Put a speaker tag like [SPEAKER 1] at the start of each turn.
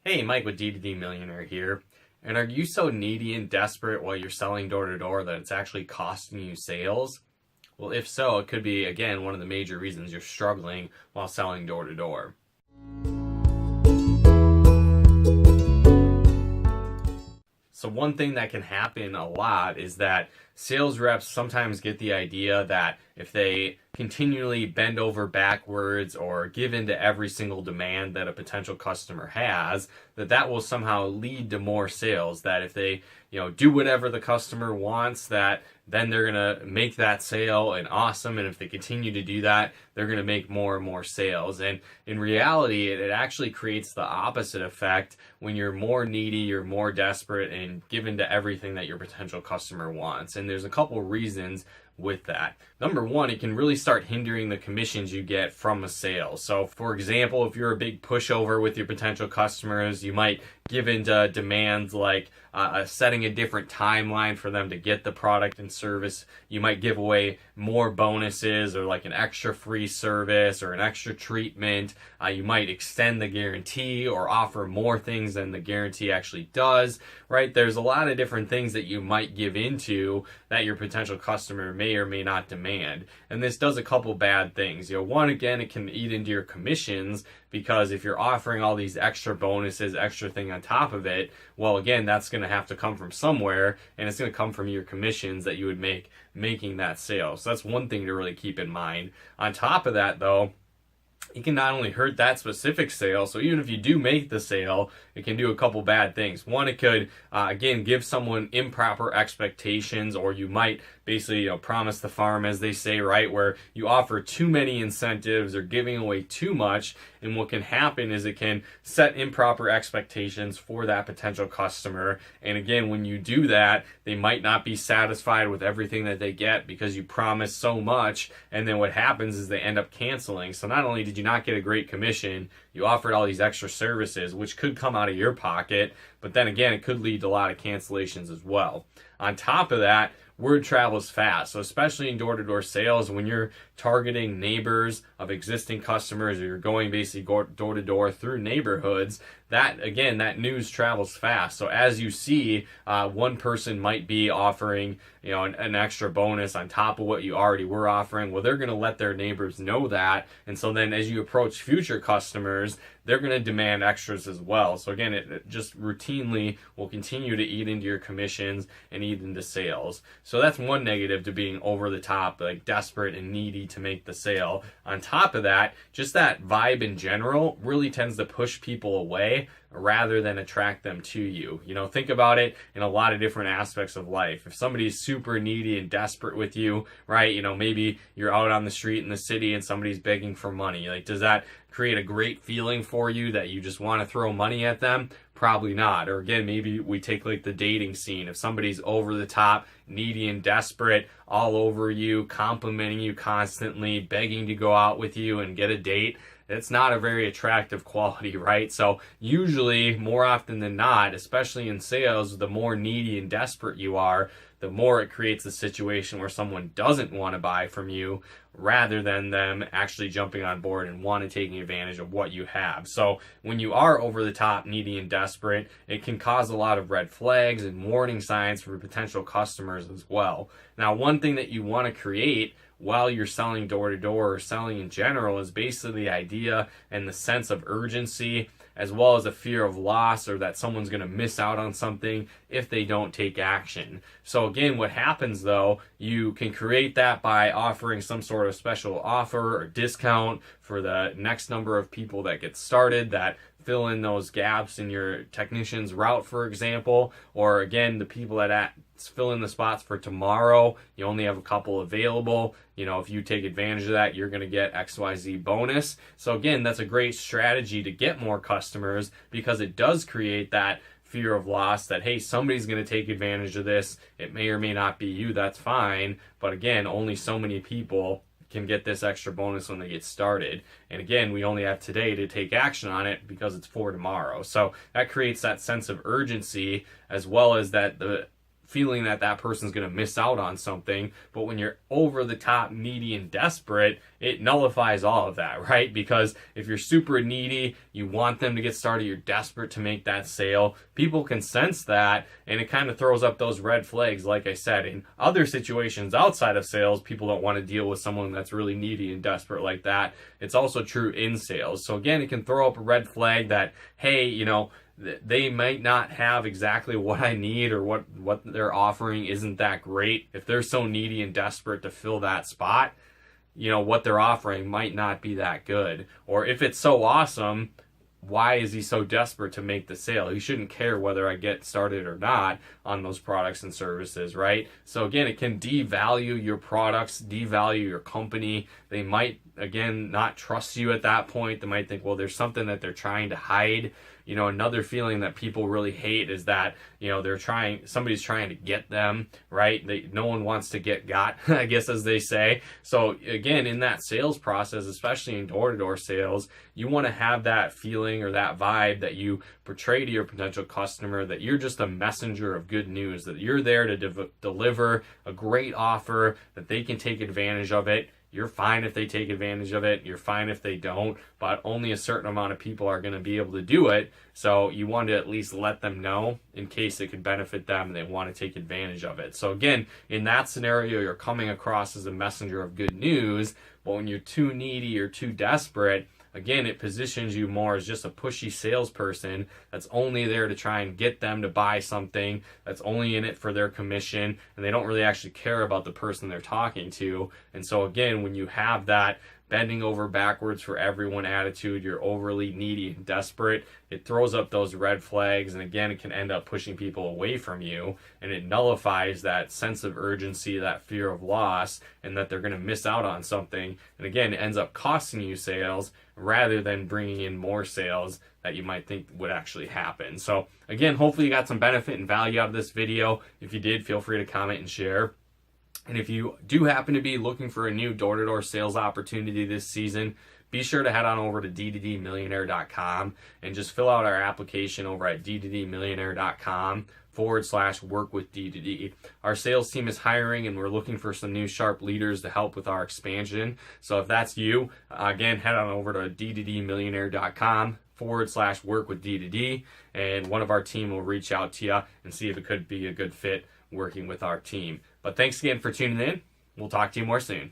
[SPEAKER 1] Hey, Mike with D Millionaire here. And are you so needy and desperate while you're selling door to door that it's actually costing you sales? Well, if so, it could be, again, one of the major reasons you're struggling while selling door to door. So one thing that can happen a lot is that sales reps sometimes get the idea that if they continually bend over backwards or give into every single demand that a potential customer has, that will somehow lead to more sales. That if they, do whatever the customer wants, that then they're going to make that sale and awesome. And if they continue to do that, they're going to make more and more sales. And in reality, it actually creates the opposite effect. When you're more needy, you're more desperate and given to everything that your potential customer wants. And there's a couple reasons with that. Number one, it can really start hindering the commissions you get from a sale. So for example, if you're a big pushover with your potential customers, you might give into demands like setting a different timeline for them to get the product and service. You might give away more bonuses or like an extra free service or an extra treatment. You might extend the guarantee or offer more things than the guarantee actually does, right? There's a lot of different things that you might give into that your potential customer may or may not demand. And this does a couple bad things. One, again, it can eat into your commissions, because if you're offering all these extra bonuses, extra thing on top of it, well, again, that's going to have to come from somewhere, and it's going to come from your commissions that you would make making that sale. So that's one thing to really keep in mind. On top of that, though, it can not only hurt that specific sale, so even if you do make the sale, it can do a couple bad things. One, it could, again, give someone improper expectations, or you might basically promise the farm, as they say, right, where you offer too many incentives or giving away too much, and what can happen is it can set improper expectations for that potential customer. And again, when you do that, they might not be satisfied with everything that they get because you promise so much, and then what happens is they end up canceling. So not only did you not get a great commission, you offered all these extra services, which could come out of your pocket, but then again, it could lead to a lot of cancellations as well. On top of that, word travels fast. So especially in door-to-door sales, when you're targeting neighbors of existing customers, or you're going basically door-to-door through neighborhoods, that news travels fast. So as you see, one person might be offering an extra bonus on top of what you already were offering. Well, they're going to let their neighbors know that. And so then as you approach future customers, they're going to demand extras as well. So again, it just routinely will continue to eat into your commissions and eat into sales. So that's one negative to being over the top, like desperate and needy to make the sale. On top of that, just that vibe in general really tends to push people away rather than attract them to you. Think about it in a lot of different aspects of life. If somebody's super needy and desperate with you, right, maybe you're out on the street in the city and somebody's begging for money. Like, does that create a great feeling for you that you just want to throw money at them? Probably not. Or again, maybe we take like the dating scene. If somebody's over the top, needy and desperate, all over you, complimenting you constantly, begging to go out with you and get a date, it's not a very attractive quality, right? So usually, more often than not, especially in sales, the more needy and desperate you are, the more it creates a situation where someone doesn't want to buy from you, rather than them actually jumping on board and want to taking advantage of what you have. So when you are over the top, needy and desperate, it can cause a lot of red flags and warning signs for potential customers as well. Now, one thing that you want to create while you're selling door to door or selling in general is basically the idea and the sense of urgency, as well as a fear of loss, or that someone's going to miss out on something if they don't take action. So again, what happens though, you can create that by offering some sort of special offer or discount for the next number of people that get started, that fill in those gaps in your technician's route, for example, or again, the people that fill in the spots for tomorrow, you only have a couple available. If you take advantage of that, you're going to get XYZ bonus. So again, that's a great strategy to get more customers, because it does create that fear of loss that, hey, somebody's going to take advantage of this. It may or may not be you, that's fine. But again, only so many people can get this extra bonus when they get started. And again, we only have today to take action on it because it's for tomorrow. So that creates that sense of urgency, as well as that the feeling that that person's going to miss out on something. But when you're over the top needy and desperate, it nullifies all of that, right? Because if you're super needy, you want them to get started, you're desperate to make that sale, people can sense that, and it kind of throws up those red flags. Like I said, in other situations outside of sales, people don't want to deal with someone that's really needy and desperate like that. It's also true in sales. So again, it can throw up a red flag that, hey, they might not have exactly what I need, or what they're offering isn't that great. If they're so needy and desperate to fill that spot, what they're offering might not be that good. Or if it's so awesome, why is he so desperate to make the sale? He shouldn't care whether I get started or not on those products and services, right? So again, it can devalue your products, devalue your company. They might, again, not trust you at that point. They might think, well, there's something that they're trying to hide. Another feeling that people really hate is that, somebody's trying to get them, right? No one wants to get got, I guess, as they say. So again, in that sales process, especially in door-to-door sales, you want to have that feeling or that vibe that you portray to your potential customer, that you're just a messenger of good news, that you're there to deliver a great offer, that they can take advantage of it. You're fine if they take advantage of it. You're fine if they don't, but only a certain amount of people are going to be able to do it. So you want to at least let them know in case it could benefit them and they want to take advantage of it. So again, in that scenario, you're coming across as a messenger of good news, but when you're too needy or too desperate, again, it positions you more as just a pushy salesperson that's only there to try and get them to buy something, that's only in it for their commission, and they don't really actually care about the person they're talking to. And so again, when you have that bending over backwards for everyone attitude, you're overly needy and desperate, it throws up those red flags, and again, it can end up pushing people away from you, and it nullifies that sense of urgency, that fear of loss, and that they're going to miss out on something. And again, it ends up costing you sales rather than bringing in more sales that you might think would actually happen. So again, hopefully you got some benefit and value out of this video. If you did, feel free to comment and share. And if you do happen to be looking for a new door-to-door sales opportunity this season, be sure to head on over to d2dmillionaire.com and just fill out our application over at d2dmillionaire.com/work with D2D. Our sales team is hiring, and we're looking for some new sharp leaders to help with our expansion. So if that's you, again, head on over to d2dmillionaire.com/work with D2D, and one of our team will reach out to you and see if it could be a good fit working with our team. But thanks again for tuning in. We'll talk to you more soon.